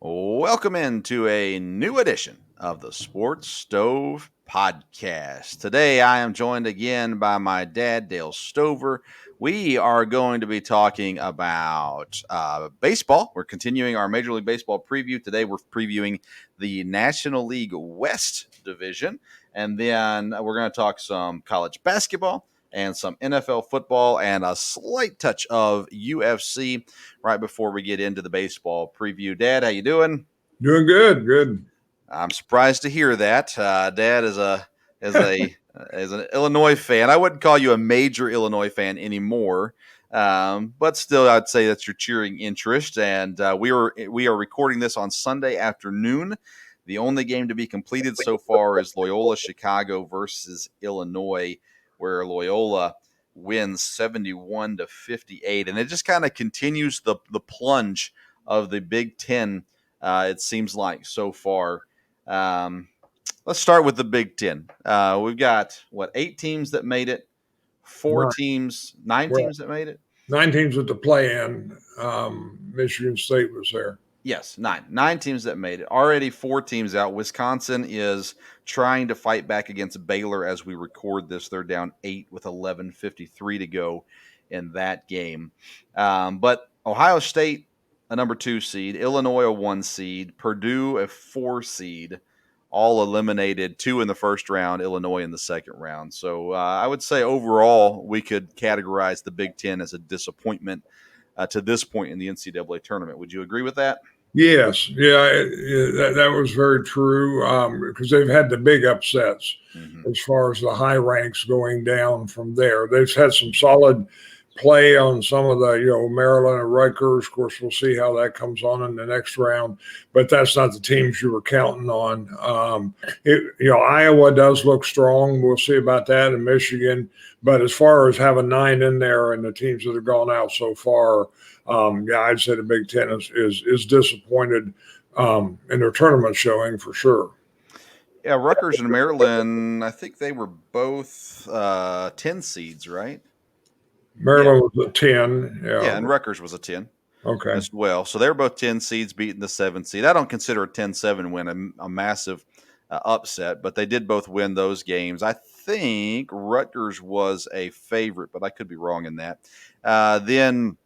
Welcome into a new edition of the Sports Stove Podcast. Today I am joined again by my dad, Dale Stover. We are going to be talking about baseball. We're continuing our Major League Baseball preview. Today we're previewing the National League West Division. And then we're going to talk some college basketball and some NFL football and a slight touch of UFC right before we get into the baseball preview. Dad, how you doing? Doing good, good. I'm surprised to hear that. Dad is an Illinois fan. I wouldn't call you a major Illinois fan anymore, but still, I'd say that's your cheering interest. And we are recording this on Sunday afternoon. The only game to be completed so far is Loyola Chicago versus Illinois, where Loyola wins 71-58, and it just kind of continues the plunge of the Big Ten. It seems like so far. Let's start with the Big Ten. We've got 8 teams that made it, 9 teams that made it. 9 teams at the play-in. Michigan State was there. Yes, 9 teams that made it. Already 4 teams out. Wisconsin is trying to fight back against Baylor as we record this. They're down 8 with 11:53 to go in that game. But Ohio State, a number 2 seed, Illinois, a 1 seed, Purdue, a 4 seed, all eliminated, 2 in the first round, Illinois in the second round. So I would say overall we could categorize the Big Ten as a disappointment to this point in the NCAA tournament. Would you agree with that? Yes, that was very true because they've had the big upsets as far as the high ranks going down from there. They've had some solid play on some of the, Maryland and Rutgers. Of course, we'll see how that comes on in the next round, but that's not the teams you were counting on. Iowa does look strong. We'll see about that in Michigan. But as far as having 9 in there and the teams that have gone out so far, I'd say the Big Ten is disappointed in their tournament showing for sure. Yeah, Rutgers and Maryland, I think they were both 10 seeds, right? Maryland was a 10. Yeah, and Rutgers was a 10 as well. So they were both 10 seeds beating the 7 seed. I don't consider a 10-7 win a massive upset, but they did both win those games. I think Rutgers was a favorite, but I could be wrong in that. Then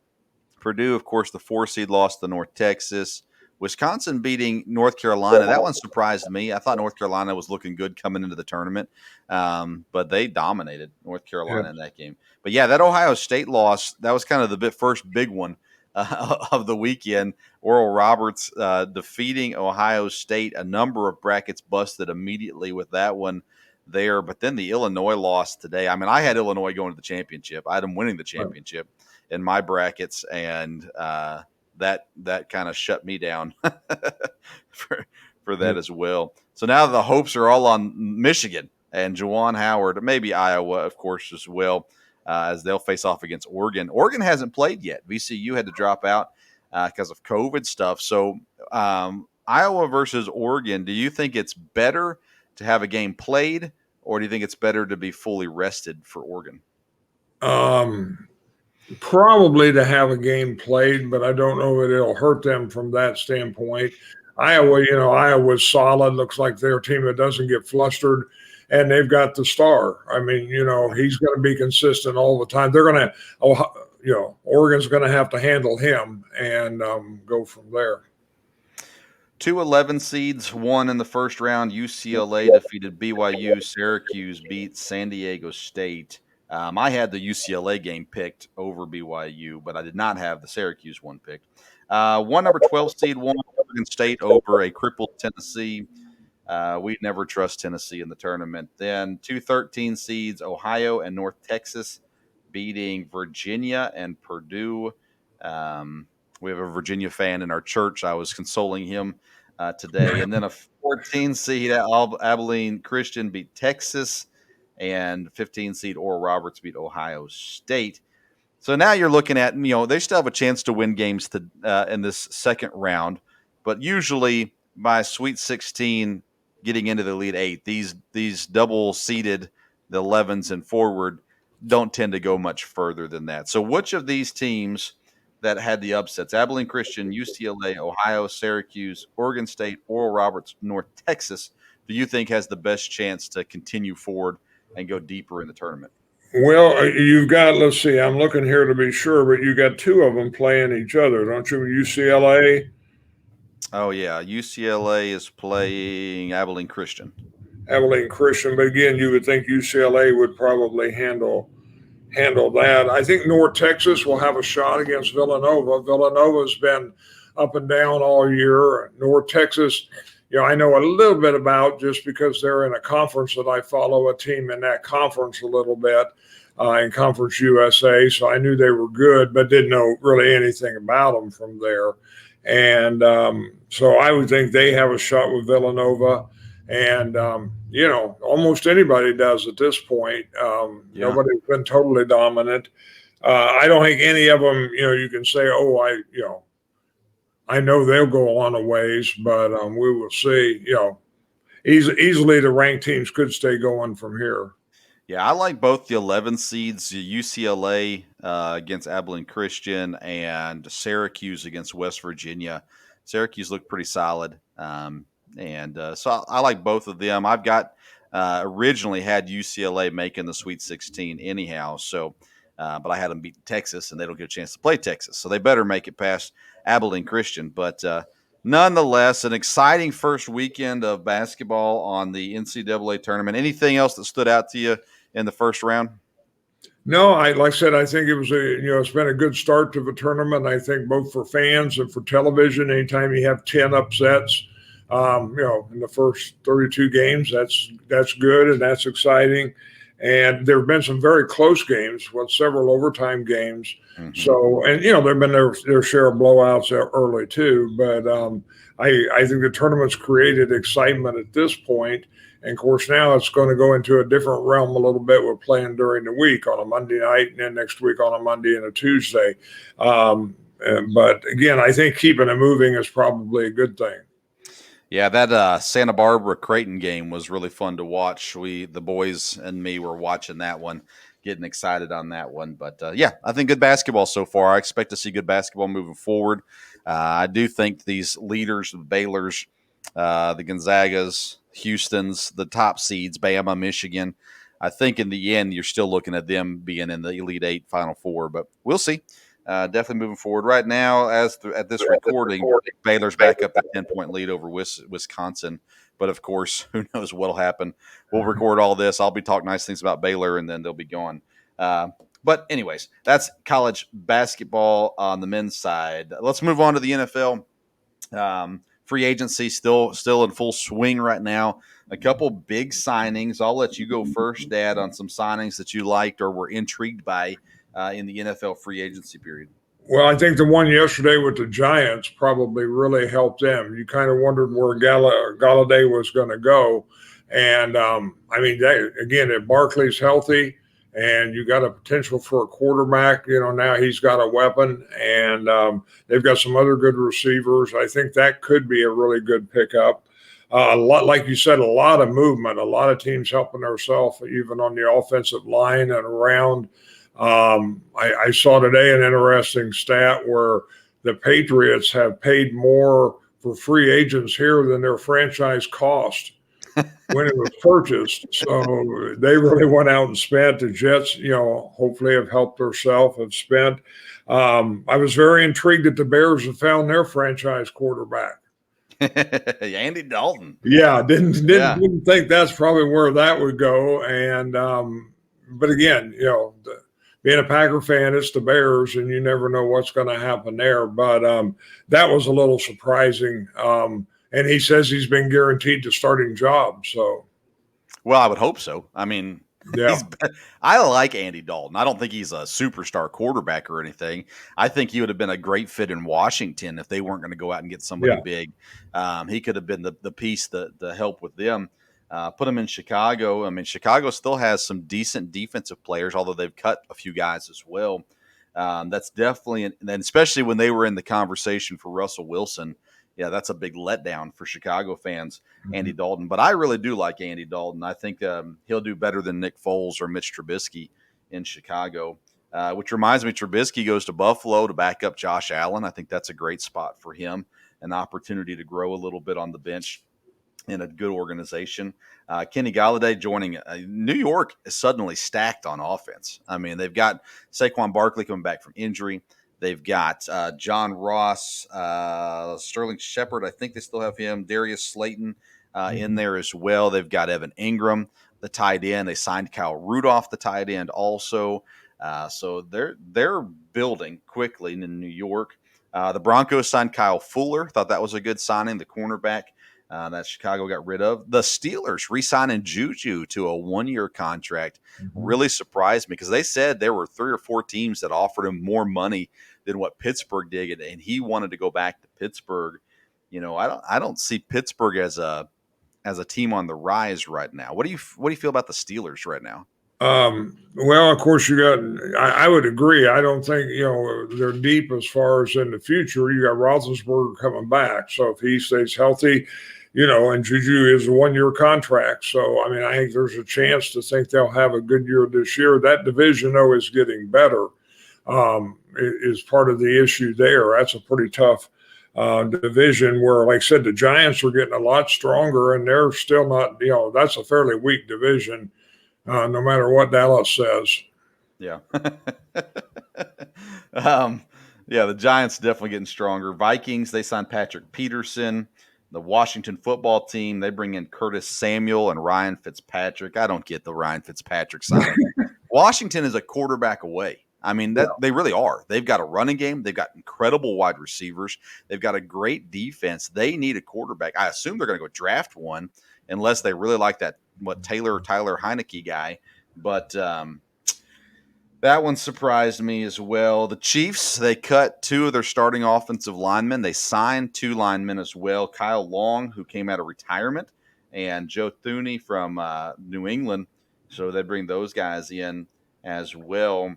Purdue, of course, the 4 seed lost to North Texas. Wisconsin beating North Carolina. That one surprised me. I thought North Carolina was looking good coming into the tournament, but they dominated North Carolina in that game. But, yeah, that Ohio State loss, that was kind of the first big one of the weekend. Oral Roberts defeating Ohio State. A number of brackets busted immediately with that one there. But then the Illinois loss today. I mean, I had Illinois going to the championship. I had them winning the championship in my brackets, and that kind of shut me down for that as well. So now the hopes are all on Michigan and Juwan Howard, maybe Iowa, of course, as well, as they'll face off against Oregon. Oregon hasn't played yet. VCU had to drop out because of COVID stuff. So Iowa versus Oregon, do you think it's better to have a game played, or do you think it's better to be fully rested for Oregon? Probably to have a game played, but I don't know that it'll hurt them from that standpoint. Iowa's solid. Looks like they're a team that doesn't get flustered, and they've got the star. I mean, he's going to be consistent all the time. They're going to, Oregon's going to have to handle him and go from there. 2 11 seeds won in the first round. UCLA defeated BYU. Syracuse beat San Diego State. I had the UCLA game picked over BYU, but I did not have the Syracuse one picked. One number 12 seed won Oregon State over a crippled Tennessee. We'd never trust Tennessee in the tournament. Then 2 13 seeds, Ohio and North Texas, beating Virginia and Purdue. We have a Virginia fan in our church. I was consoling him today. And then a 14 seed, Abilene Christian beat Texas. And 15 seed Oral Roberts beat Ohio State. So now you're looking at, they still have a chance to win games in this second round, but usually by Sweet 16 getting into the Elite 8, these double seeded, the 11s and forward, don't tend to go much further than that. So which of these teams that had the upsets: Abilene Christian, UCLA, Ohio, Syracuse, Oregon State, Oral Roberts, North Texas, do you think has the best chance to continue forward and go deeper in the tournament? Well, you've got, let's see, I'm looking here to be sure, but you got two of them playing each other, don't you? UCLA, Oh yeah, UCLA is playing Abilene Christian. Abilene Christian, but again, you would think UCLA would probably handle that. I think North Texas will have a shot against Villanova. Villanova's been up and down all year. North Texas, I know a little bit about just because they're in a conference that I follow a team in that conference a little bit in Conference USA. So I knew they were good, but didn't know really anything about them from there. And so I would think they have a shot with Villanova. And, almost anybody does at this point. Yeah. Nobody's been totally dominant. I don't think any of them, you can say, oh, I know they'll go on a ways, but we will see. Easily the ranked teams could stay going from here. Yeah, I like both the 11 seeds, UCLA against Abilene Christian and Syracuse against West Virginia. Syracuse looked pretty solid. So I like both of them. I've got originally had UCLA making the Sweet 16 anyhow. But I had them beat Texas, and they don't get a chance to play Texas. So they better make it past Abilene Christian. But nonetheless, an exciting first weekend of basketball on the NCAA tournament. Anything else that stood out to you in the first round? No, like I said, I think it was it's been a good start to the tournament. I think both for fans and for television, anytime you have 10 upsets, in the first 32 games, that's good and that's exciting. And there have been some very close games, several overtime games. Mm-hmm. So, and there've been their share of blowouts early too. But I think the tournament's created excitement at this point. And of course, now it's going to go into a different realm a little bit. We're playing during the week on a Monday night, and then next week on a Monday and a Tuesday. But again, I think keeping it moving is probably a good thing. Yeah, that Santa Barbara Creighton game was really fun to watch. The boys and me were watching that one, getting excited on that one. But I think good basketball so far. I expect to see good basketball moving forward. I do think these leaders, the Baylors, the Gonzagas, Houston's, the top seeds, Bama, Michigan, I think in the end you're still looking at them being in the Elite Eight, Final Four. But we'll see. Definitely moving forward. Right now, at this recording, Baylor's back up to 10-point lead over Wisconsin. But, of course, who knows what will happen. We'll record all this. I'll be talking nice things about Baylor, and then they'll be gone. But, anyways, that's college basketball on the men's side. Let's move on to the NFL. Free agency still in full swing right now. A couple big signings. I'll let you go first, Dad, on some signings that you liked or were intrigued by in the NFL free agency period. Well, I think the one yesterday with the Giants probably really helped them. You kind of wondered where Galladay was going to go. And, if Barkley's healthy and you got a potential for a quarterback, now he's got a weapon. And they've got some other good receivers. I think that could be a really good pickup. A lot, like you said, a lot of movement, a lot of teams helping themselves, even on the offensive line and around. I saw today an interesting stat where the Patriots have paid more for free agents here than their franchise cost when it was purchased. So they really went out and spent. The Jets, hopefully have helped themselves, have spent. I was very intrigued that the Bears have found their franchise quarterback. Andy Dalton. Yeah, didn't think that's probably where that would go. And but again, being a Packer fan, it's the Bears, and you never know what's going to happen there. But that was a little surprising. And he says he's been guaranteed the starting job. So, well, I would hope so. I mean, yeah. I like Andy Dalton. I don't think he's a superstar quarterback or anything. I think he would have been a great fit in Washington if they weren't going to go out and get somebody big. He could have been the piece to help with them. Put him in Chicago. I mean, Chicago still has some decent defensive players, although they've cut a few guys as well. That's definitely, and especially when they were in the conversation for Russell Wilson. Yeah, that's a big letdown for Chicago fans, Andy Dalton. But I really do like Andy Dalton. I think he'll do better than Nick Foles or Mitch Trubisky in Chicago. which reminds me, Trubisky goes to Buffalo to back up Josh Allen. I think that's a great spot for him, an opportunity to grow a little bit on the bench in a good organization. Kenny Galladay joining New York is suddenly stacked on offense. I mean, they've got Saquon Barkley coming back from injury. They've got John Ross, Sterling Shepard. I think they still have him. Darius Slayton in there as well. They've got Evan Ingram, the tight end. They signed Kyle Rudolph, the tight end, also. So they're building quickly in New York. The Broncos signed Kyle Fuller. Thought that was a good signing, the cornerback that Chicago got rid of. The Steelers re-signing Juju to a one-year contract really surprised me because they said there were 3 or 4 teams that offered him more money than what Pittsburgh did, and he wanted to go back to Pittsburgh. I don't see Pittsburgh as a team on the rise right now. What do you feel about the Steelers right now? Well, of course, I would agree. I don't think, they're deep as far as in the future. You got Roethlisberger coming back. So if he stays healthy, and Juju is a one-year contract. So, I mean, I think there's a chance to think they'll have a good year this year. That division, though, is getting better, is part of the issue there. That's a pretty tough division where, like I said, the Giants are getting a lot stronger, and they're still not, that's a fairly weak division. No matter what Dallas says. Yeah. The Giants definitely getting stronger. Vikings, they signed Patrick Peterson. The Washington football team, they bring in Curtis Samuel and Ryan Fitzpatrick. I don't get the Ryan Fitzpatrick signing. Washington is a quarterback away. I mean, they really are. They've got a running game. They've got incredible wide receivers. They've got a great defense. They need a quarterback. I assume they're going to go draft one unless they really like that Tyler Heineke guy. But that one surprised me as well. The Chiefs, they cut 2 of their starting offensive linemen. They signed 2 linemen as well. Kyle Long, who came out of retirement, and Joe Thuney from New England. So they bring those guys in as well.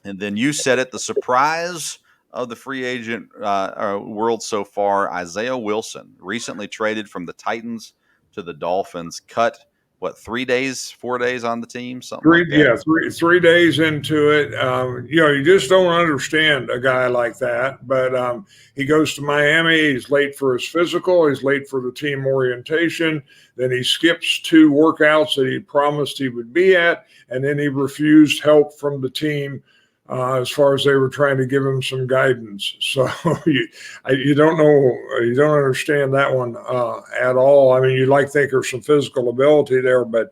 And then you said it, the surprise of the free agent world so far, Isaiah Wilson, recently traded from the Titans to the Dolphins, cut 4 days on the team, something like that. Yeah, 3 days into it. You just don't understand a guy like that. But he goes to Miami. He's late for his physical. He's late for the team orientation. Then he skips 2 workouts that he promised he would be at, and then he refused help from the team. As far as they were trying to give him some guidance. So you don't know, you don't understand that one at all. I mean, you'd like to think there's some physical ability there, but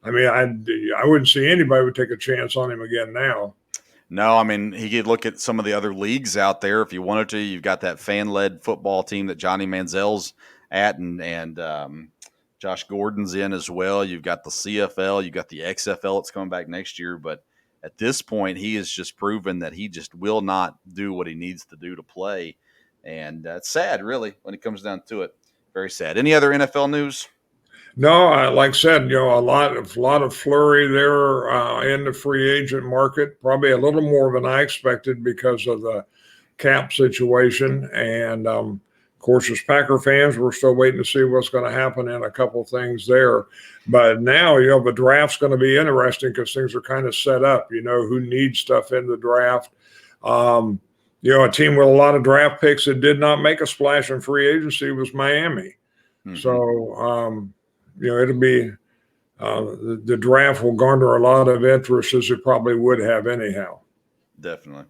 I mean, I wouldn't see anybody would take a chance on him again now. No, I mean, he could look at some of the other leagues out there if you wanted to. You've got that fan-led football team that Johnny Manziel's at, and Josh Gordon's in as well. You've got the CFL, you've got the XFL. It's coming back next year, but at this point, he has just proven that he just will not do what he needs to do to play. And it's sad, really, when it comes down to it. Very sad. Any other NFL news? No, like I said, a lot of flurry there in the free agent market. Probably a little more than I expected because of the cap situation. And of course, as Packer fans, we're still waiting to see what's going to happen in a couple of things there. But now, the draft's going to be interesting because things are kind of set up. Who needs stuff in the draft. A team with a lot of draft picks that did not make a splash in free agency was Miami. Mm-hmm. So, it'll be the draft will garner a lot of interest as it probably would have anyhow. Definitely.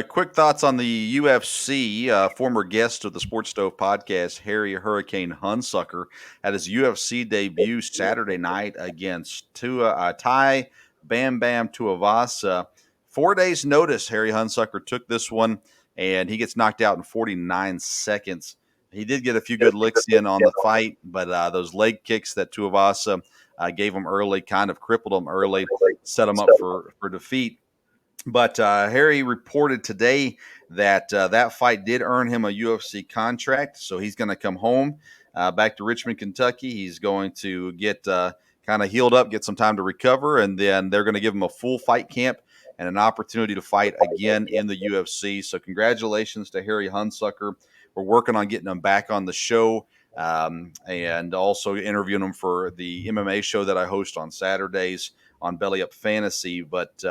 Quick thoughts on the UFC. Former guest of the Sports Stove podcast, Harry Hurricane Hunsucker, had his UFC debut Saturday night against Tai Bam Bam Tuivasa. 4 days notice, Harry Hunsucker took this one, and he gets knocked out in 49 seconds. He did get a few good licks in on the fight, but those leg kicks that Tuivasa gave him early kind of crippled him early, set him up for defeat. But Harry reported today that that fight did earn him a UFC contract, so he's going to come home back to Richmond, Kentucky. He's going to get kind of healed up, get some time to recover, and then they're going to give him a full fight camp and an opportunity to fight again in the UFC. So congratulations to Harry Hunsucker. We're working on getting him back on the show and also interviewing him for the MMA show that I host on Saturdays on Belly Up Fantasy. But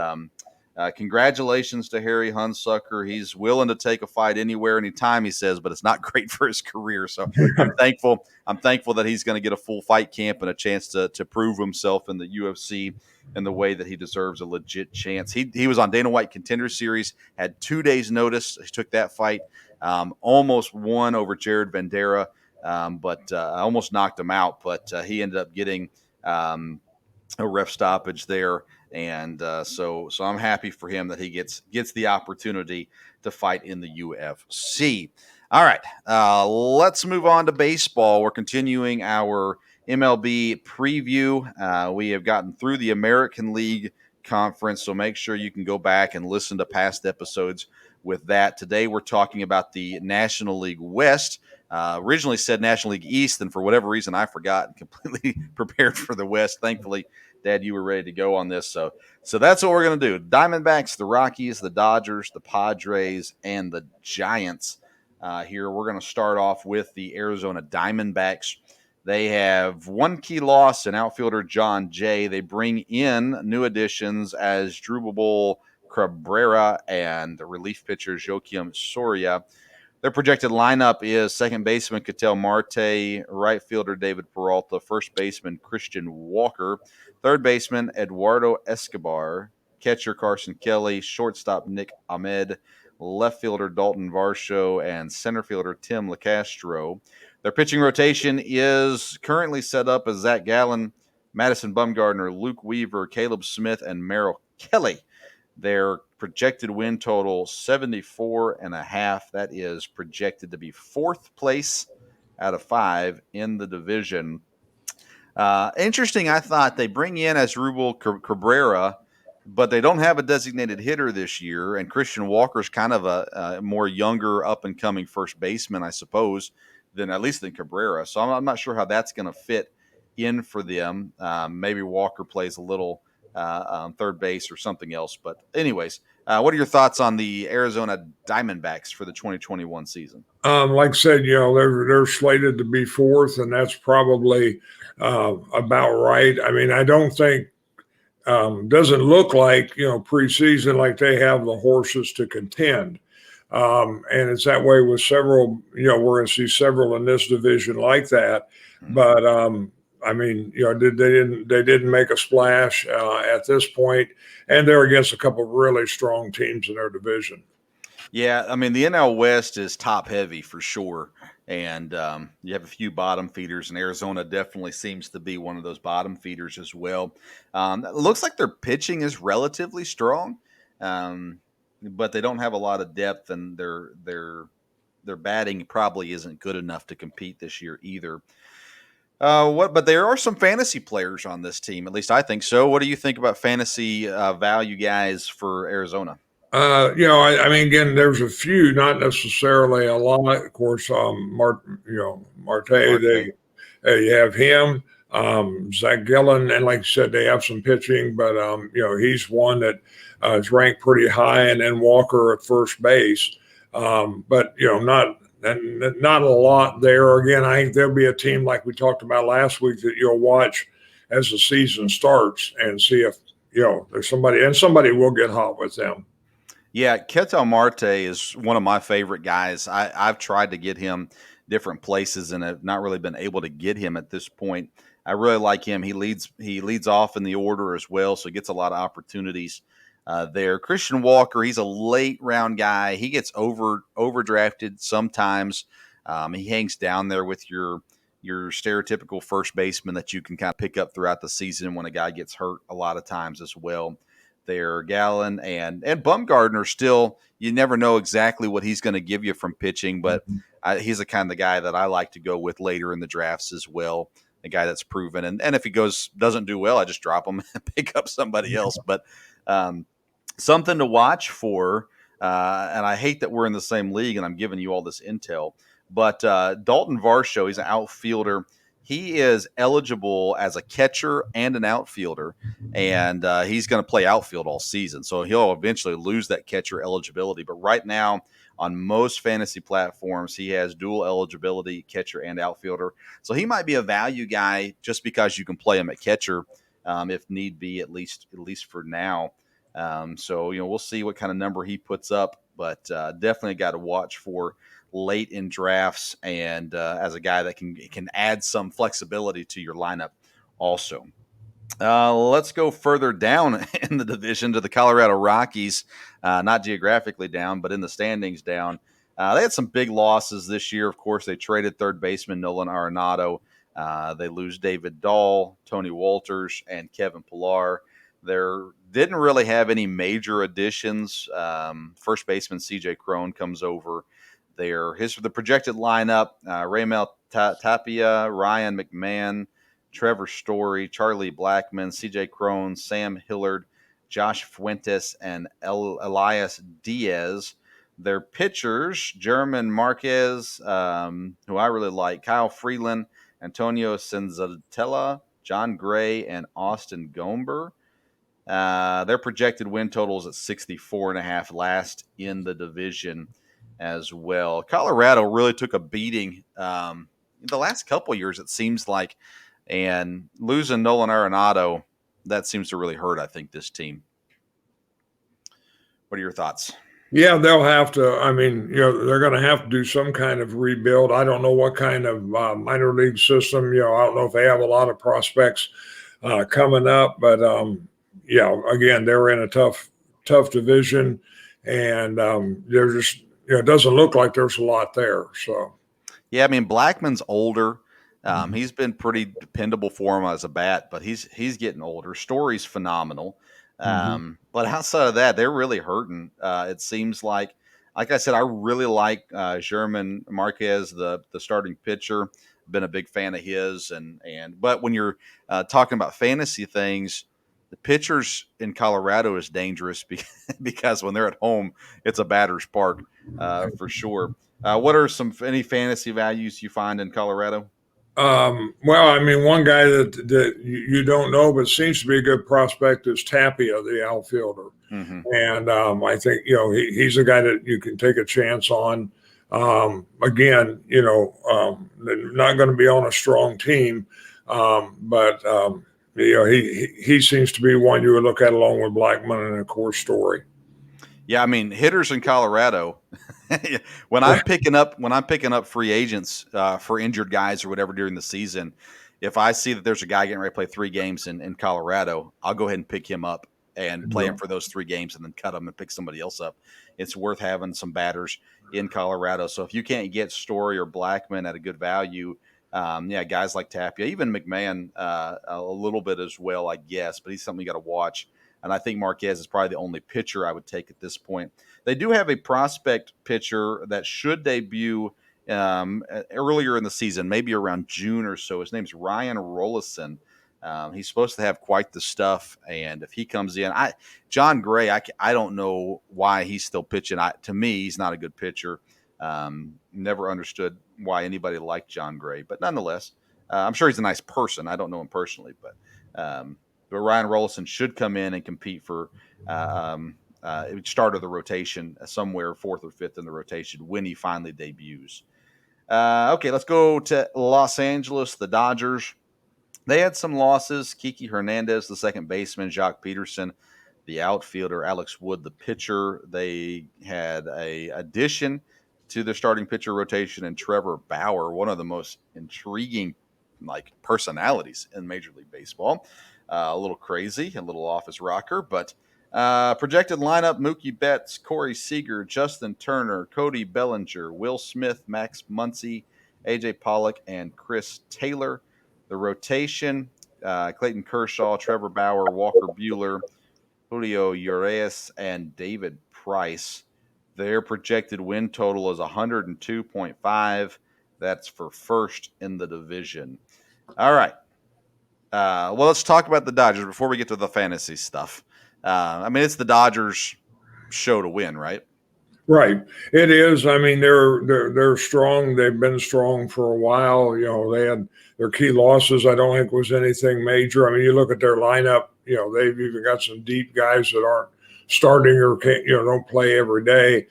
Congratulations to Harry Hunsucker. He's willing to take a fight anywhere, anytime, he says, but it's not great for his career. So I'm thankful. I'm thankful that he's going to get a full fight camp and a chance to prove himself in the UFC in the way that he deserves a legit chance. He was on Dana White Contender Series, had 2 days notice. He took that fight, almost won over Jared Vandera, but almost knocked him out. But he ended up getting a ref stoppage there, and so I'm happy for him that he gets the opportunity to fight in the UFC. All right, let's move on to baseball. We're continuing our MLB preview. We have gotten through the American League Conference, so make sure you can go back and listen to past episodes with that. Today, we're talking about the National League West. Originally said National League East, and for whatever reason, I forgot and completely prepared for the West. Thankfully, Dad, you were ready to go on this. So that's what we're going to do. Diamondbacks, the Rockies, the Dodgers, the Padres, and the Giants. Here, we're going to start off with the Arizona Diamondbacks. They have one key loss in outfielder John Jay. They bring in new additions as Drupal Cabrera and the relief pitcher Joakim Soria. Their projected lineup is second baseman Ketel Marte, right fielder David Peralta, first baseman Christian Walker, third baseman Eduardo Escobar, catcher Carson Kelly, shortstop Nick Ahmed, left fielder Dalton Varshall, and center fielder Tim LeCastro. Their pitching rotation is currently set up as Zach Gallen, Madison Bumgarner, Luke Weaver, Caleb Smith, and Merrill Kelly. Their projected win total 74.5. That is projected to be fourth place out of 5 in the division. Interesting, I thought they bring in as Rubel Cabrera, but they don't have a designated hitter this year. And Christian Walker's kind of a more younger, up and coming first baseman, I suppose, than at least than Cabrera. So I'm not sure how that's going to fit in for them. Maybe Walker plays a little third base or something else. But anyways, what are your thoughts on the Arizona Diamondbacks for the 2021 season? Like I said, they're slated to be fourth, and that's probably about right. I mean, I don't think doesn't look like preseason like they have the horses to contend. And it's that way with several. We're going to see several in this division like that. But I mean, they didn't make a splash at this point, and they're against a couple of really strong teams in their division. Yeah, I mean the NL West is top heavy for sure, and you have a few bottom feeders, and Arizona definitely seems to be one of those bottom feeders as well. It looks like their pitching is relatively strong, but they don't have a lot of depth, and their batting probably isn't good enough to compete this year either. But there are some fantasy players on this team. At least I think so. What do you think about fantasy value guys for Arizona? I mean, again, there's a few, not necessarily a lot. Of course, Marte, you have him, Zach Gallen, and like you said, they have some pitching, but he's one that is ranked pretty high, and then Walker at first base, but not a lot there. Again, I think there'll be a team like we talked about last week that you'll watch as the season starts and see if there's somebody, and somebody will get hot with them. Yeah, Ketel Marte is one of my favorite guys. I've tried to get him different places and have not really been able to get him at this point. I really like him. He leads off in the order as well, so he gets a lot of opportunities there. Christian Walker, he's a late round guy. He gets overdrafted sometimes. He hangs down there with your stereotypical first baseman that you can kind of pick up throughout the season when a guy gets hurt a lot of times as well. There, Gallen and Bumgarner still, you never know exactly what he's going to give you from pitching, but he's the kind of guy that I like to go with later in the drafts as well. A guy that's proven, and if he doesn't do well, I just drop him and pick up somebody else. But something to watch for. And I hate that we're in the same league and I'm giving you all this intel. But Dalton Varshall, he's an outfielder. He is eligible as a catcher and an outfielder, and he's going to play outfield all season. So he'll eventually lose that catcher eligibility. But right now, on most fantasy platforms, he has dual eligibility, catcher and outfielder. So he might be a value guy just because you can play him at catcher if need be, at least for now. So we'll see what kind of number he puts up, but definitely got to watch for late in drafts, and as a guy that can add some flexibility to your lineup also. Let's go further down in the division to the Colorado Rockies, not geographically down, but in the standings down. They had some big losses this year. Of course, they traded third baseman Nolan Arenado. They lose David Dahl, Tony Walters, and Kevin Pillar. They didn't really have any major additions. First baseman CJ Cron comes over. The projected lineup: Raymel Tapia, Ryan McMahon, Trevor Story, Charlie Blackman, CJ Cron, Sam Hillard, Josh Fuentes, and Elias Diaz. Their pitchers: German Marquez, who I really like, Kyle Freeland, Antonio Senzatella, John Gray, and Austin Gomber. Their projected win total is at 64.5, last in the division as well. Colorado really took a beating the last couple of years, it seems like, and losing Nolan Arenado, that seems to really hurt, I think, this team. What are your thoughts? Yeah, they'll have to. I mean, they're going to have to do some kind of rebuild. I don't know what kind of minor league system. I don't know if they have a lot of prospects coming up, but again, they're in a tough division, and they're just it doesn't look like there's a lot there. So, yeah, I mean, Blackman's older. He's been pretty dependable for him as a bat, but he's getting older. Story's phenomenal. But outside of that, they're really hurting. It seems like I said, I really like German Marquez, the starting pitcher. Been a big fan of his, but when you're talking about fantasy things, the pitchers in Colorado is dangerous because when they're at home, it's a batter's park for sure. What are any fantasy values you find in Colorado? Well, I mean, one guy that you don't know but seems to be a good prospect is Tapia, the outfielder. And I think he's a guy that you can take a chance on. Again, not going to be on a strong team, but he seems to be one you would look at along with Blackman and of course Story. Yeah, I mean, hitters in Colorado. when I'm picking up free agents for injured guys or whatever during the season, if I see that there's a guy getting ready to play 3 games in Colorado, I'll go ahead and pick him up and play him for those 3 games and then cut him and pick somebody else up. It's worth having some batters in Colorado. So if you can't get Story or Blackman at a good value, guys like Tapia, even McMahon a little bit as well, I guess, but he's something you got to watch. And I think Marquez is probably the only pitcher I would take at this point. They do have a prospect pitcher that should debut earlier in the season, maybe around June or so. His name's Ryan Rollison. He's supposed to have quite the stuff, and if he comes in, John Gray, I don't know why he's still pitching. To me, he's not a good pitcher. Never understood why anybody liked John Gray, but nonetheless, I'm sure he's a nice person. I don't know him personally, but Ryan Rollison should come in and compete for start of the rotation somewhere 4th or 5th in the rotation when he finally debuts. Okay, let's go to Los Angeles, the Dodgers. They had some losses. Kiki Hernandez, the second baseman, Jock Peterson, the outfielder, Alex Wood, the pitcher. They had a addition to their starting pitcher rotation, and Trevor Bauer, one of the most intriguing personalities in Major League Baseball. A little crazy, a little off his rocker, but projected lineup: Mookie Betts, Corey Seager, Justin Turner, Cody Bellinger, Will Smith, Max Muncy, AJ Pollock, and Chris Taylor. The rotation: Clayton Kershaw, Trevor Bauer, Walker Buehler, Julio Urias, and David Price. Their projected win total is 102.5. That's for first in the division. All right. Well, let's talk about the Dodgers before we get to the fantasy stuff. I mean, it's the Dodgers' show to win, right? Right. It is. I mean, they're strong. They've been strong for a while. They had their key losses. I don't think was anything major. I mean, you look at their lineup. They've even got some deep guys that aren't starting or can't, don't play every day.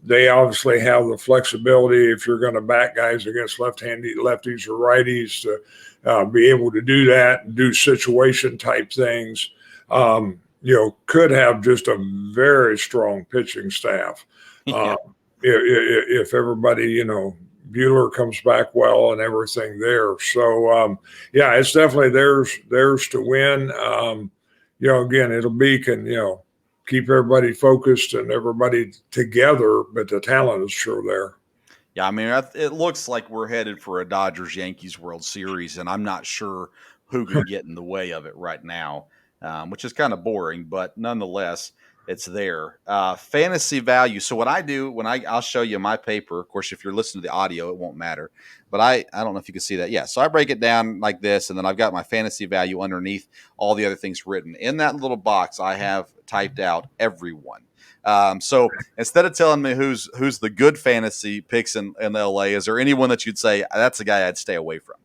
They obviously have the flexibility if you're going to back guys against lefties or righties to be able to do that and do situation type things. could have just a very strong pitching staff. Yeah. If everybody, Bueller comes back well and everything there. So, yeah, it's definitely theirs to win. Again, it'll be keep everybody focused and everybody together, but the talent is sure there. Yeah, I mean, it looks like we're headed for a Dodgers Yankees World Series, and I'm not sure who can get in the way of it right now, which is kind of boring, but nonetheless, it's there. Fantasy value. So what I do when I'll show you my paper. Of course, if you're listening to the audio, it won't matter. But I don't know if you can see that. Yeah, so I break it down like this, and then I've got my fantasy value underneath all the other things written in that little box. I have typed out everyone. So instead of telling me who's the good fantasy picks in LA, is there anyone that you'd say that's the guy I'd stay away from?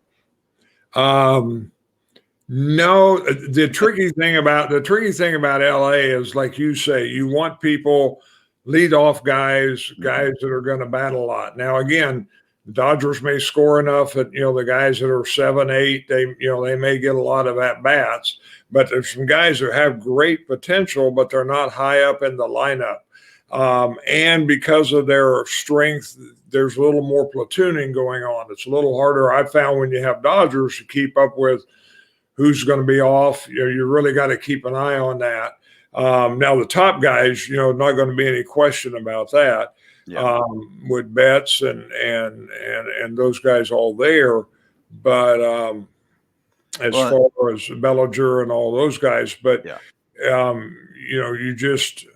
No, the tricky thing about LA is, like you say, you want people, lead off guys that are going to bat a lot. Now, again, the Dodgers may score enough that the guys that are 7-8, they may get a lot of at bats. But there's some guys who have great potential, but they're not high up in the lineup. And because of their strength, there's a little more platooning going on. It's a little harder, I found, when you have Dodgers to keep up with who's going to be off. You really got to keep an eye on that. Now, the top guys, not going to be any question about that. Yeah. With Betts and those guys all there. But as far as Bellinger and all those guys, but yeah. You just,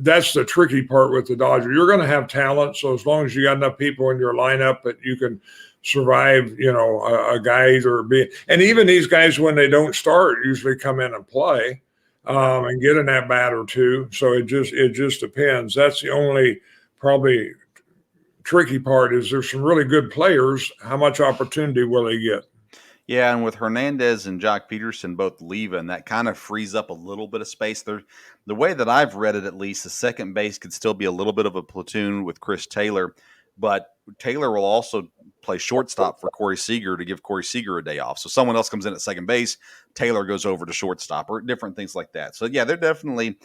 that's the tricky part with the Dodgers. You're going to have talent, so as long as you got enough people in your lineup that you can survive, a guy either be, and even these guys, when they don't start, usually come in and play and get an at bat or two. So it just depends. That's the only probably tricky part. Is there's some really good players. How much opportunity will they get? Yeah, and with Hernandez and Jock Peterson both leaving, that kind of frees up a little bit of space there. The way that I've read it, at least, the second base could still be a little bit of a platoon with Chris Taylor, but Taylor will also play shortstop for Corey Seager to give Corey Seager a day off. So someone else comes in at second base, Taylor goes over to shortstop, or different things like that. So yeah, they're probably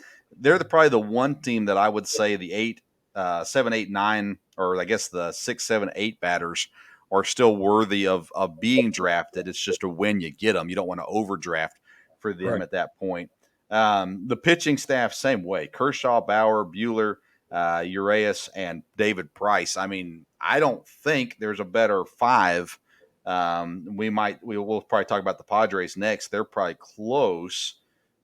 the one team that I would say the 7, 8, 9, or I guess the 6, 7, 8 batters are still worthy of being drafted. It's just a when you get them. You don't want to overdraft for them at that point. The pitching staff, same way. Kershaw, Bauer, Bueller, Urias, and David Price. I mean, I don't think there's a better five. We'll probably talk about the Padres next. They're probably close,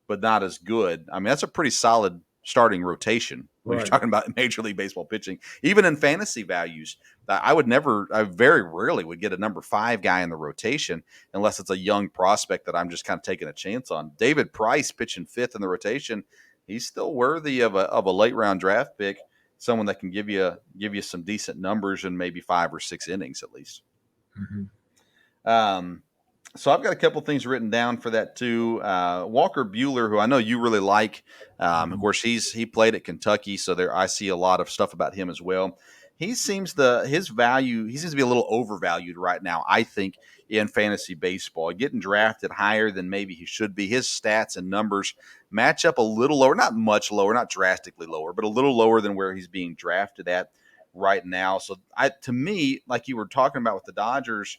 but not as good. I mean, that's a pretty solid starting rotation when you're talking about Major League Baseball pitching. Even in fantasy values, I very rarely would get a number 5 guy in the rotation unless it's a young prospect that I'm just kind of taking a chance on. David Price pitching 5th in the rotation, he's still worthy of a late round draft pick, someone that can give you some decent numbers in maybe 5 or 6 innings at least. So I've got a couple things written down for that too. Walker Bueller, who I know you really like. Of course, he played at Kentucky, so I see a lot of stuff about him as well. He seems to be a little overvalued right now, I think, in fantasy baseball. Getting drafted higher than maybe he should be. His stats and numbers match up a little lower, not much lower, not drastically lower, but a little lower than where he's being drafted at right now. So to me, like you were talking about with the Dodgers,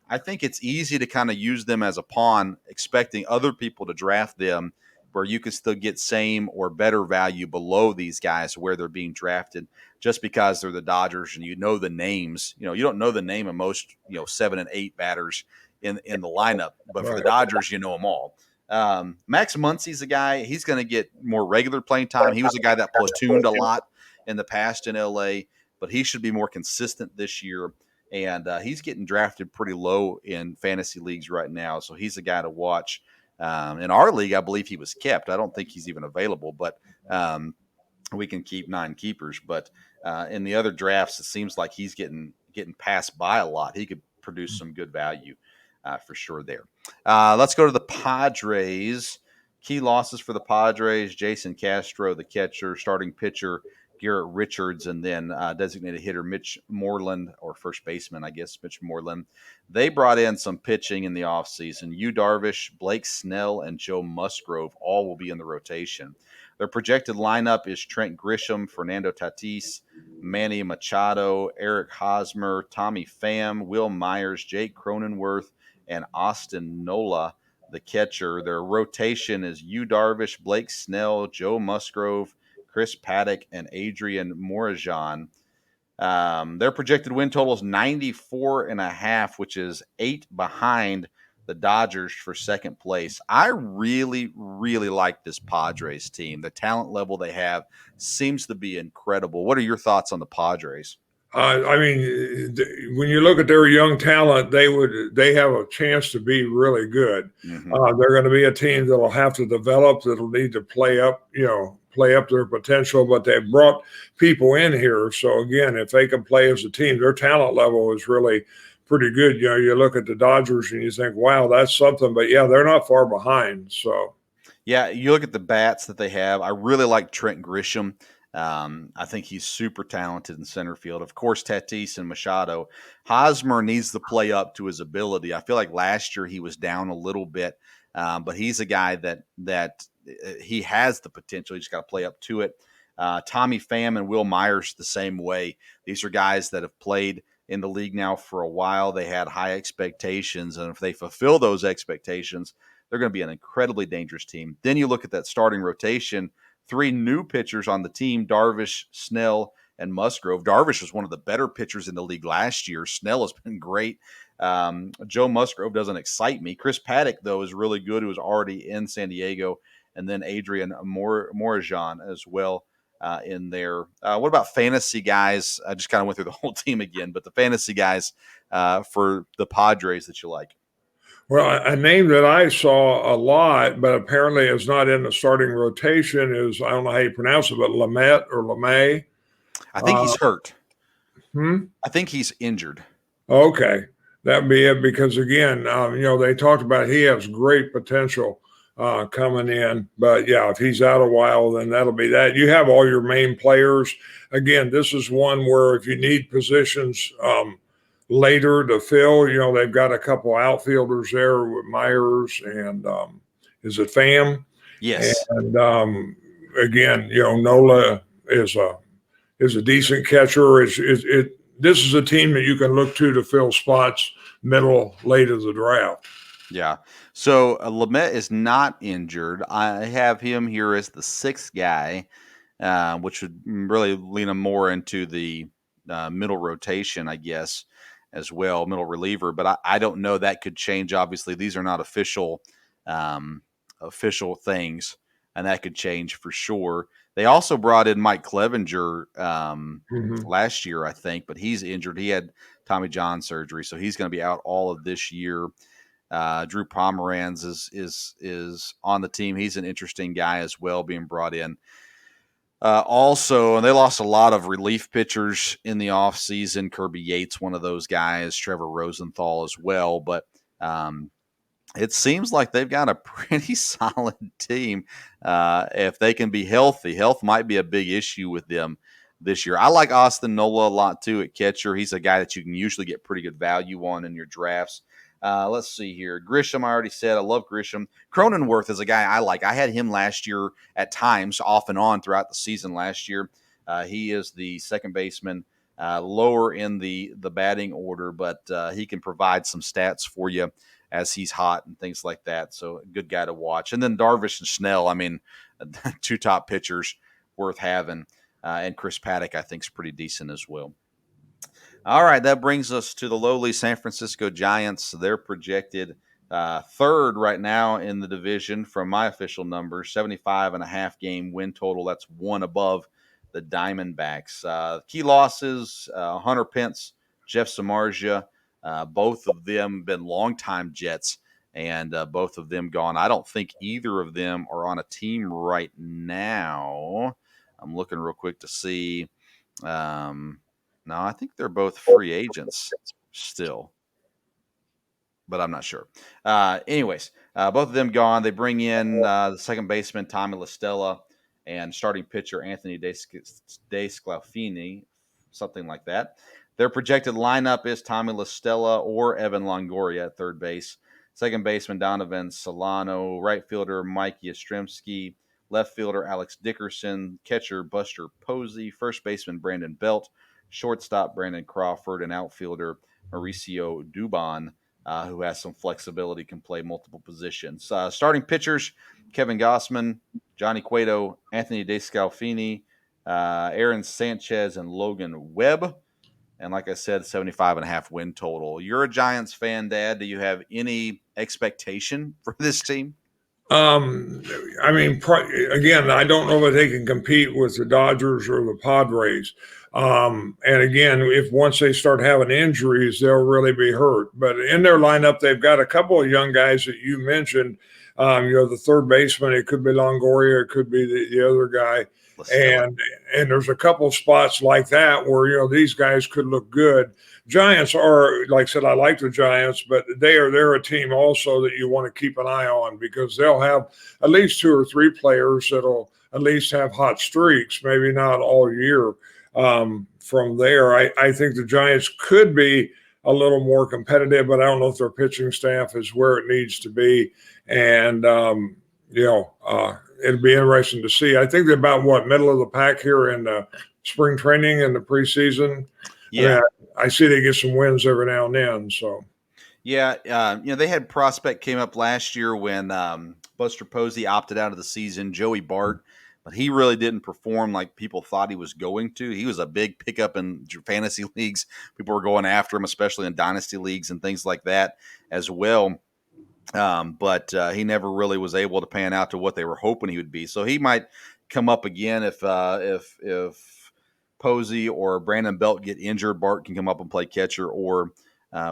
I think it's easy to kind of use them as a pawn, expecting other people to draft them where you can still get same or better value below these guys where they're being drafted just because they're the Dodgers and you know the names. You don't know the name of most 7 and 8 batters in the lineup, but for the Dodgers, you know them all. Max Muncy's a guy, he's going to get more regular playing time. He was a guy that platooned a lot in the past in LA, but he should be more consistent this year. And he's getting drafted pretty low in fantasy leagues right now. So he's a guy to watch. In our league, I believe he was kept. I don't think he's even available, but we can keep 9 keepers. But in the other drafts, it seems like he's getting passed by a lot. He could produce some good value for sure there. Let's go to the Padres. Key losses for the Padres: Jason Castro, the catcher, starting pitcher Garrett Richards, and then designated hitter Mitch Moreland, or first baseman, I guess, Mitch Moreland. They brought in some pitching in the offseason. Yu Darvish, Blake Snell, and Joe Musgrove all will be in the rotation. Their projected lineup is Trent Grisham, Fernando Tatis, Manny Machado, Eric Hosmer, Tommy Pham, Will Myers, Jake Cronenworth, and Austin Nola, the catcher. Their rotation is Yu Darvish, Blake Snell, Joe Musgrove, Chris Paddock, and Adrian Morajan. Their projected win total is 94.5, which is 8 behind the Dodgers for second place. I really, really like this Padres team. The talent level they have seems to be incredible. What are your thoughts on the Padres? I mean, when you look at their young talent, they have a chance to be really good. Mm-hmm. They're going to be a team that'll have to develop, that'll need to play up their potential. But they've brought people in here, so again, if they can play as a team, their talent level is really pretty good. You look at the Dodgers and you think, wow, that's something. But yeah, they're not far behind. So yeah, you look at the bats that they have. I really like Trent Grisham. I think he's super talented in center field. Of course, Tatis and Machado. Hosmer needs to play up to his ability. I feel like last year he was down a little bit, but he's a guy that he has the potential. He just got to play up to it. Tommy Pham and Will Myers the same way. These are guys that have played in the league now for a while. They had high expectations, and if they fulfill those expectations, they're going to be an incredibly dangerous team. Then you look at that starting rotation. 3 new pitchers on the team, Darvish, Snell, and Musgrove. Darvish was one of the better pitchers in the league last year. Snell has been great. Joe Musgrove doesn't excite me. Chris Paddock, though, is really good, who was already in San Diego. And then Adrian Morajan as well in there. What about fantasy guys? I just kind of went through the whole team again, but the fantasy guys for the Padres that you like. well, a name that I saw a lot, but apparently is not in the starting rotation is, I don't know how you pronounce it, but Lamet or LeMay. I think he's hurt. Hmm? I think he's injured. Okay. That'd be it because, again, they talked about he has great potential coming in. But, yeah, if he's out a while, then that'll be that. You have all your main players. Again, this is one where if you need positions later to fill, they've got a couple outfielders there with Myers and is it Pham? Yes. And again, Nola is a decent catcher. This is a team that you can look to fill spots middle, late of the draft. Yeah. So Lamet is not injured. I have him here as the 6th guy, which would really lean him more into the middle rotation, I guess, as well, middle reliever. But I don't know. That could change. Obviously, these are not official things, and that could change for sure. They also brought in Mike Clevenger last year, I think, but he's injured. He had Tommy John surgery, so he's going to be out all of this year. Drew Pomeranz is on the team. He's an interesting guy as well, being brought in. Also, and they lost a lot of relief pitchers in the offseason. Kirby Yates, one of those guys, Trevor Rosenthal as well. But it seems like they've got a pretty solid team. If they can be healthy, health might be a big issue with them this year. I like Austin Nola a lot too at catcher. He's a guy that you can usually get pretty good value on in your drafts. Let's see here. Grisham, I already said. I love Grisham. Cronenworth is a guy I like. I had him last year at times, off and on throughout the season last year. He is the second baseman, lower in the batting order, but he can provide some stats for you as he's hot and things like that. So a good guy to watch. And then Darvish and Snell, I mean, 2 top pitchers worth having. And Chris Paddock, I think, is pretty decent as well. All right, that brings us to the lowly San Francisco Giants. They're projected 3rd right now in the division from my official numbers, 75.5 game win total. That's 1 above the Diamondbacks. Key losses, Hunter Pence, Jeff Samardzija, both of them been longtime Jets, and both of them gone. I don't think either of them are on a team right now. I'm looking real quick to see. No, I think they're both free agents still, but I'm not sure. Anyways, both of them gone. They bring in the second baseman, Tommy La Stella, and starting pitcher Anthony De Scalfini, something like that. Their projected lineup is Tommy La Stella or Evan Longoria at third base, second baseman Donovan Solano, right fielder Mike Yastrzemski, left fielder Alex Dickerson, catcher Buster Posey, first baseman Brandon Belt, shortstop Brandon Crawford, and outfielder Mauricio Dubon, who has some flexibility, can play multiple positions. Starting pitchers Kevin Gossman, Johnny Cueto, Anthony DeScalfini, Aaron Sanchez, and Logan Webb. And like I said, 75.5 win total. You're a Giants fan, Dad. Do you have any expectation for this team? I mean, again, I don't know if they can compete with the Dodgers or the Padres. And again, if once they start having injuries, they'll really be hurt. But in their lineup, they've got a couple of young guys that you mentioned. The third baseman, it could be Longoria, it could be the other guy. And there's a couple of spots like that where, these guys could look good. Giants are, like I said, I like the Giants, but they're a team also that you want to keep an eye on because they'll have at least 2 or 3 players that'll at least have hot streaks, maybe not all year. From there, I think the Giants could be a little more competitive, but I don't know if their pitching staff is where it needs to be. And, it'll be interesting to see. I think they're about middle of the pack here in spring training and the preseason. Yeah. I mean, I see they get some wins every now and then. So, yeah, they had prospect came up last year when Buster Posey opted out of the season, Joey Bart, but he really didn't perform like people thought he was going to. He was a big pickup in fantasy leagues. People were going after him, especially in dynasty leagues and things like that as well. But he never really was able to pan out to what they were hoping he would be. So he might come up again if Posey or Brandon Belt get injured. Bart can come up and play catcher or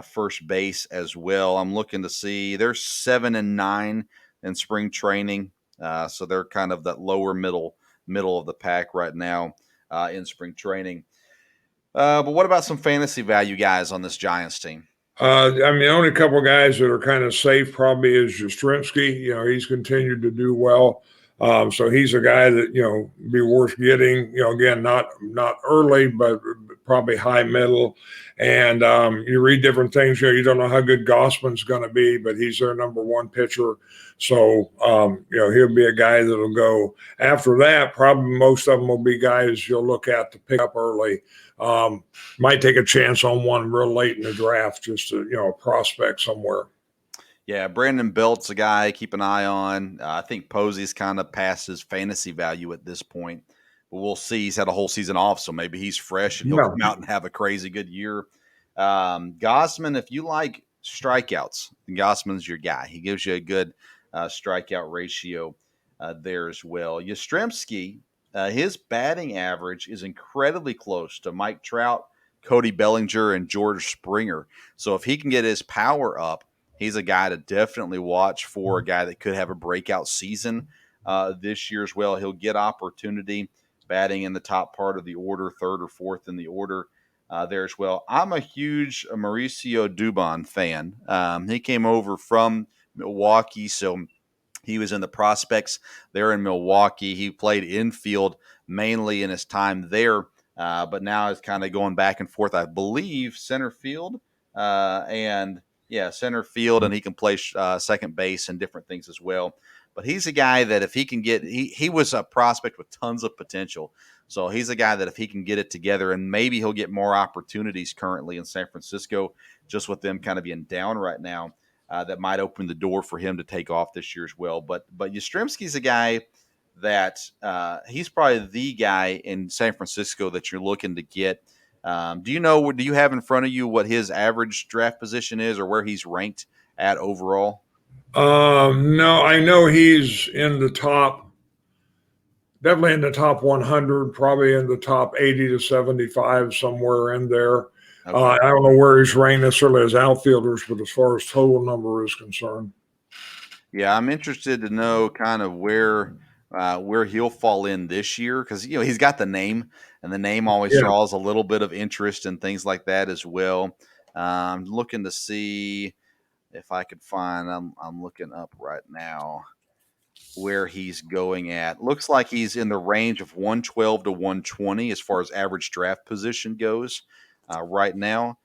first base as well. I'm looking to see they're 7-9 in spring training, so they're kind of that lower middle of the pack right now in spring training. But what about some fantasy value guys on this Giants team? I mean, the only couple of guys that are kind of safe probably is Yastrzemski. He's continued to do well. So he's a guy that, be worth getting, again, not early, but probably high middle. And you read different things. You don't know how good Gossman's going to be, but he's their number one pitcher. So, he'll be a guy that'll go. After that, probably most of them will be guys you'll look at to pick up early. Might take a chance on one real late in the draft, just to, a prospect somewhere. Yeah, Brandon Belt's a guy keep an eye on. I think Posey's kind of past his fantasy value at this point, but we'll see. He's had a whole season off, so maybe he's fresh and he'll come out and have a crazy good year. Gossman, if you like strikeouts, Gossman's your guy. He gives you a good strikeout ratio there as well. Yastrzemski, his batting average is incredibly close to Mike Trout, Cody Bellinger, and George Springer. So if he can get his power up, he's a guy to definitely watch for, a guy that could have a breakout season this year as well. He'll get opportunity batting in the top part of the order, third or fourth in the order there as well. I'm a huge Mauricio Dubon fan. He came over from Milwaukee, so he was in the prospects there in Milwaukee. He played infield mainly in his time there, but now is kind of going back and forth, I believe, center field center field, and he can play second base and different things as well. But he's a guy that if he can get, he was a prospect with tons of potential. So he's a guy that if he can get it together, and maybe he'll get more opportunities currently in San Francisco, just with them kind of being down right now, that might open the door for him to take off this year as well. But Yastrzemski's a guy that he's probably the guy in San Francisco that you're looking to get. Do you have in front of you what his average draft position is or where he's ranked at overall? No, I know he's definitely in the top 100, probably in the top 80 to 75, somewhere in there. Okay. I don't know where he's ranked necessarily as outfielders, but as far as total number is concerned. Yeah, I'm interested to know kind of where he'll fall in this year because he's got the name, and the name always draws a little bit of interest and things like that as well. I'm looking to see if I could find. I'm looking up right now. where he's going at. Looks like he's in the range of 112 to 120 as far as average draft position goes right now.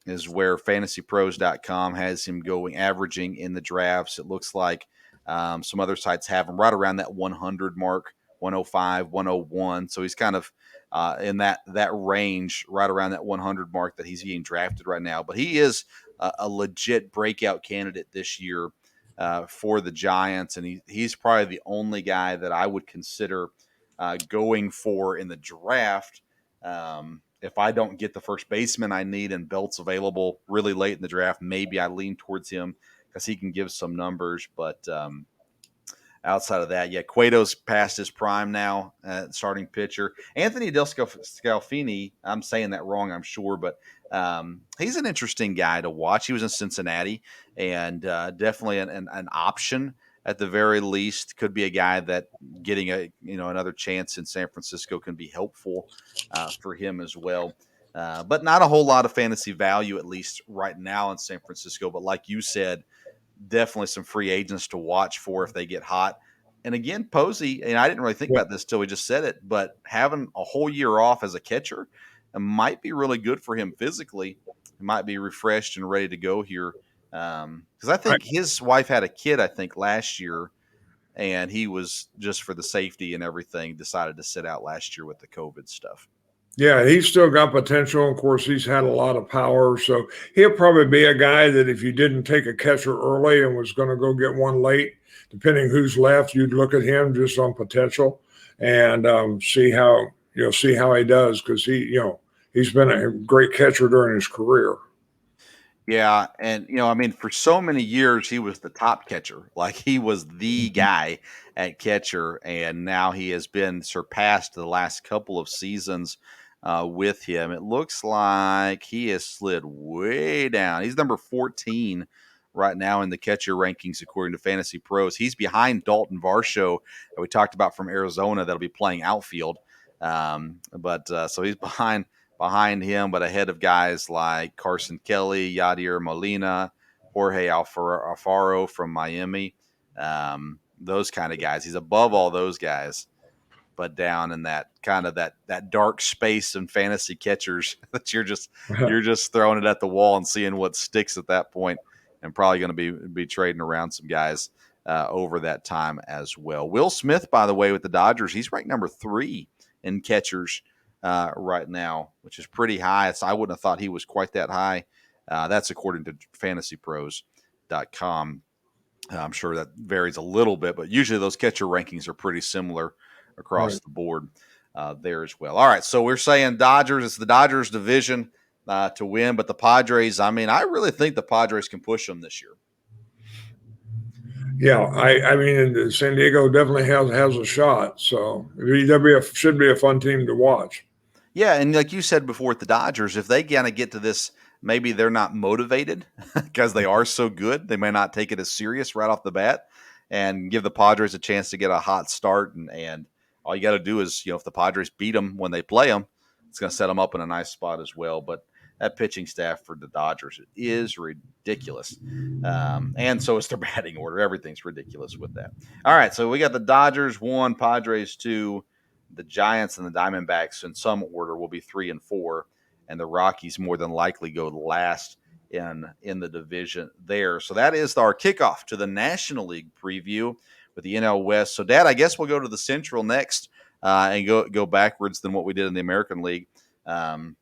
Is where fantasypros.com has him going, averaging in the drafts. It looks like some other sites have him right around that 100 mark, 105, 101. So he's kind of in that range, right around that 100 mark that he's being drafted right now. But he is a legit breakout candidate this year for the Giants, and he's probably the only guy that I would consider going for in the draft. If I don't get the first baseman I need and Belt's available really late in the draft, maybe I lean towards him because he can give some numbers. But outside of that, yeah, Cueto's past his prime now, starting pitcher. Anthony Del Scalfini, I'm saying that wrong, I'm sure, but he's an interesting guy to watch. He was in Cincinnati, and definitely an option at the very least. Could be a guy that getting another chance in San Francisco can be helpful for him as well. But not a whole lot of fantasy value, at least right now in San Francisco. But like you said, definitely some free agents to watch for if they get hot. And again, Posey, and I didn't really think Yeah, about this till we just said it, but having a whole year off as a catcher might be really good for him physically. He might be refreshed and ready to go here. Because I I, think his wife had a kid, I think, last year, and he was just for the safety and everything decided to sit out last year with the COVID stuff. yeah, he's still got potential. Of course, he's had a lot of power, so he'll probably be a guy that if you didn't take a catcher early and was going to go get one late, depending who's left, you'd look at him just on potential and see how he does because he's been a great catcher during his career. Yeah, and I mean, for so many years he was the top catcher. Like he was the Mhm. guy at catcher, and now he has been surpassed the last couple of seasons with him. It looks like he has slid way down. He's number 14 right now in the catcher rankings according to Fantasy Pros. He's behind Dalton Varshall that we talked about from Arizona that'll be playing outfield. But so he's behind him, but ahead of guys like Carson Kelly, Yadier Molina, Jorge Alfaro from Miami. Those kind of guys. He's above all those guys, but down in that kind of that dark space in fantasy catchers that you're just throwing it at the wall and seeing what sticks at that point, and probably going to be trading around some guys over that time as well. Will Smith, by the way, with the Dodgers, he's ranked number 3 in catchers right now, which is pretty high. So I wouldn't have thought he was quite that high. That's according to fantasypros.com. I'm sure that varies a little bit, but usually those catcher rankings are pretty similar across Right. the board there as well. All right, so we're saying Dodgers. It's the Dodgers division to win, but the Padres. I mean, I really think the Padres can push them this year. Yeah, I mean, San Diego definitely has a shot. So should be a fun team to watch. Yeah, and like you said before with the Dodgers, if they kind of get to this, maybe they're not motivated because they are so good. They may not take it as serious right off the bat and give the Padres a chance to get a hot start. And all you got to do is, if the Padres beat them when they play them, it's going to set them up in a nice spot as well. But that pitching staff for the Dodgers is ridiculous. And so is their batting order. Everything's ridiculous with that. All right, so we got the Dodgers 1, Padres 2. The Giants and the Diamondbacks, in some order, will be 3 and 4, and the Rockies more than likely go last in the division there. So that is our kickoff to the National League preview with the NL West. So, Dad, I guess we'll go to the Central next and go backwards than what we did in the American League. And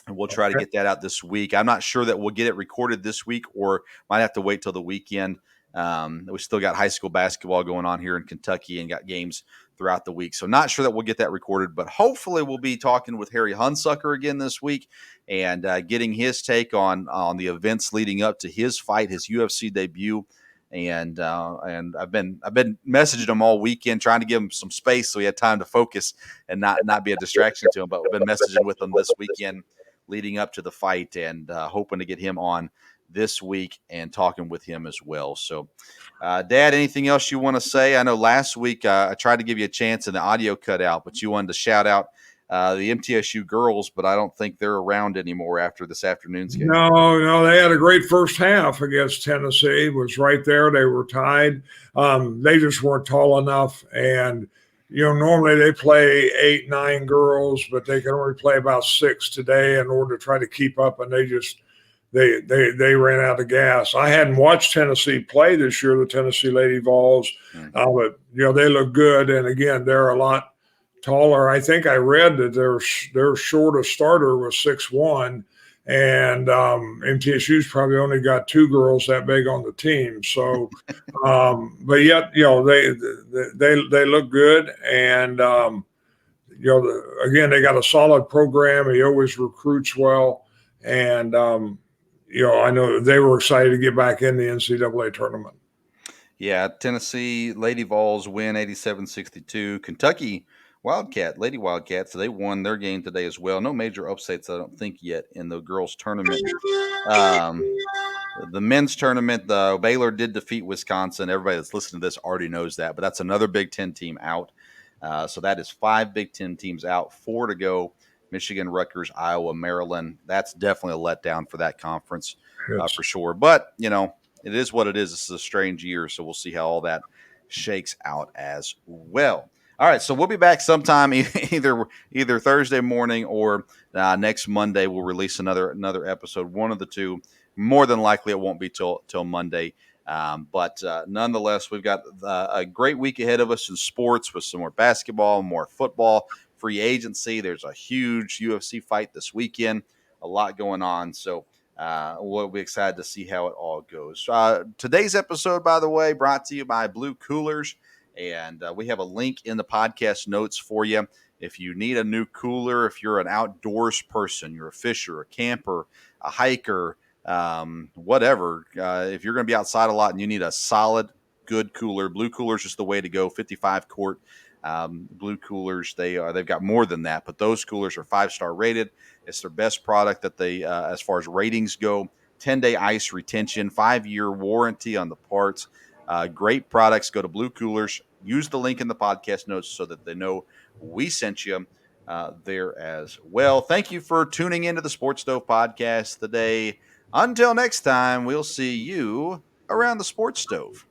we'll try to get that out this week. I'm not sure that we'll get it recorded this week or might have to wait till the weekend. We still got high school basketball going on here in Kentucky and got games throughout the week. So not sure that we'll get that recorded, but hopefully we'll be talking with Harry Hunsucker again this week and getting his take on the events leading up to his fight, his UFC debut. And I've been messaging him all weekend, trying to give him some space so he had time to focus and not be a distraction to him. But we've been messaging with him this weekend leading up to the fight and hoping to get him on this week and talking with him as well. So, Dad, anything else you want to say? I know last week I tried to give you a chance and the audio cut out, but you wanted to shout out the MTSU girls, but I don't think they're around anymore after this afternoon's game. No, they had a great first half against Tennessee. It was right there. They were tied. They just weren't tall enough. And, normally they play 8, 9 girls, but they can only play about 6 today in order to try to keep up. And they ran out of gas. I hadn't watched Tennessee play this year, the Tennessee Lady Vols, but they look good. And again, they're a lot taller. I think I read that their shortest starter was 6'1", and MTSU's probably only got 2 girls that big on the team. So, but yet they look good, and again they got a solid program. He always recruits well, and I know they were excited to get back in the NCAA tournament. Yeah, Tennessee Lady Vols win 87-62. Kentucky Lady Wildcats, they won their game today as well. No major upsets, I don't think, yet in the girls' tournament. The men's tournament, Baylor did defeat Wisconsin. Everybody that's listening to this already knows that, but that's another Big Ten team out. So that is 5 Big Ten teams out, 4 to go. Michigan, Rutgers, Iowa, Maryland. That's definitely a letdown for that conference, for sure. But, it is what it is. This is a strange year, so we'll see how all that shakes out as well. All right, so we'll be back sometime either Thursday morning or next Monday. We'll release another episode, one of the two. More than likely, it won't be till Monday. But nonetheless, we've got a great week ahead of us in sports with some more basketball, more football, free agency. There's a huge UFC fight this weekend, a lot going on. So we'll be excited to see how it all goes. Today's episode, by the way, brought to you by Blue Coolers. And we have a link in the podcast notes for you. If you need a new cooler, if you're an outdoors person, you're a fisher, a camper, a hiker, whatever, if you're going to be outside a lot and you need a solid, good cooler, Blue Coolers is the way to go. 55 quart Blue Coolers. They've got more than that, but those coolers are 5-star rated. It's their best product that they, as far as ratings go. 10-day ice retention, 5-year warranty on the parts. Great products. Go to Blue Coolers. Use the link in the podcast notes so that they know we sent you there as well. Thank you for tuning into the Sports Stove Podcast today. Until next time, we'll see you around the Sports Stove.